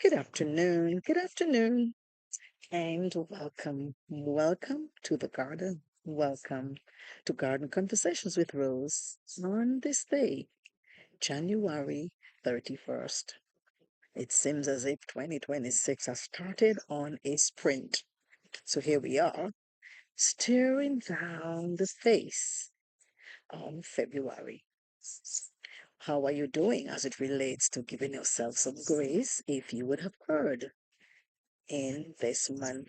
Good afternoon, and welcome. Welcome to the garden. Welcome to Garden Conversations with Rose on this day, January 31st. It seems as if 2026 has started on a sprint. So here we are, staring down the face of February. How are you doing as it relates to giving yourself some grace? If you would have heard in this month,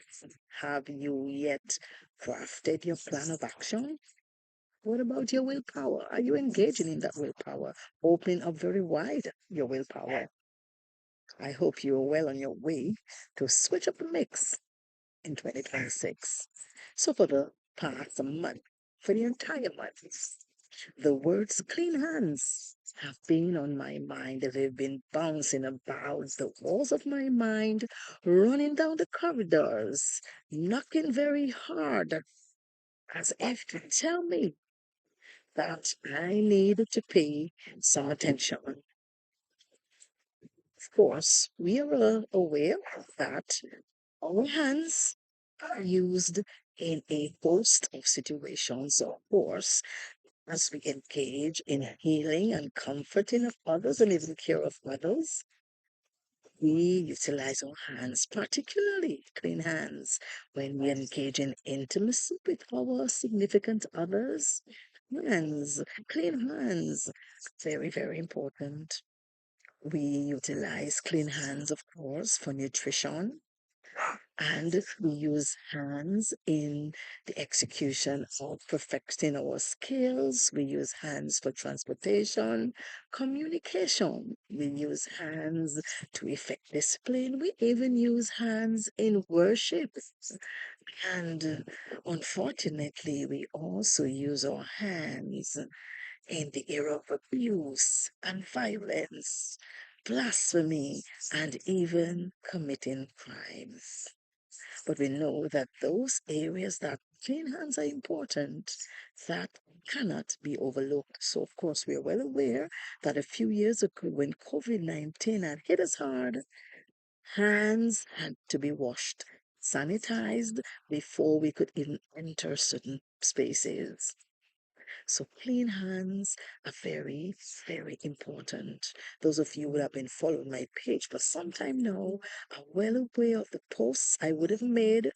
have you yet crafted your plan of action? What about your willpower? Are you engaging in that willpower? Opening up very wide your willpower. I hope you're well on your way to switch up the mix in 2026. So for the past month, for the entire month, the words clean hands have been on my mind. They've been bouncing about the walls of my mind, running down the corridors, knocking very hard, as if to tell me that I need to pay some attention. Of course, we are aware that our hands are used in a host of situations. Of course, as we engage in healing and comforting of others and even care of others, we utilize our hands, particularly clean hands, when we engage in intimacy with our significant others. Hands, clean hands, very, very important. We utilize clean hands, of course, for nutrition, and we use hands in the execution of perfecting our skills. We use hands for transportation, communication. We use hands to effect discipline. We even use hands in worship. And unfortunately, we also use our hands in the era of abuse and violence, blasphemy, and even committing crimes. But we know that those areas that clean hands are important, that cannot be overlooked. So, of course, we are well aware that a few years ago, when COVID-19 had hit us hard, hands had to be washed, sanitized before we could even enter certain spaces. So clean hands are very, very important. Those of you who have been following my page for some time now are well aware of the posts I would have made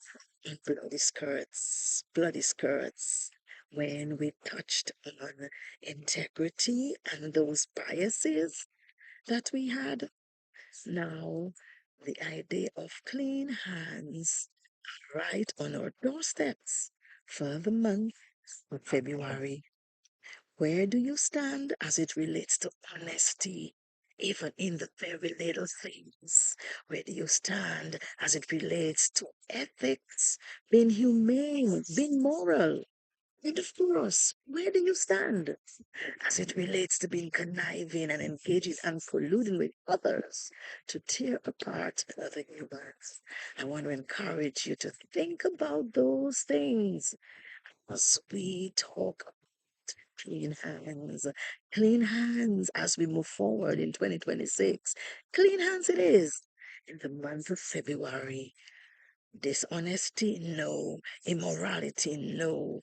on bloody skirts, when we touched on integrity and those biases that we had. Now, the idea of clean hands right on our doorsteps for the month of February. Where do you stand as it relates to honesty, even in the very little things? Where do you stand as it relates to ethics, being humane, being moral? And of course, where do you stand as it relates to being conniving and engaging and colluding with others to tear apart other humans? I want to encourage you to think about those things as we talk clean hands. Clean hands as we move forward in 2026. Clean hands it is. In the month of February, dishonesty, no. Immorality, no.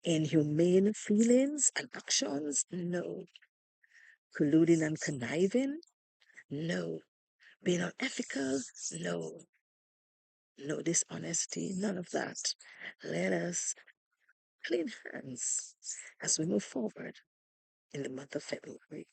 Inhumane feelings and actions, no. Colluding and conniving, no. Being unethical, no. No dishonesty, none of that. Let us clean hands as we move forward in the month of February.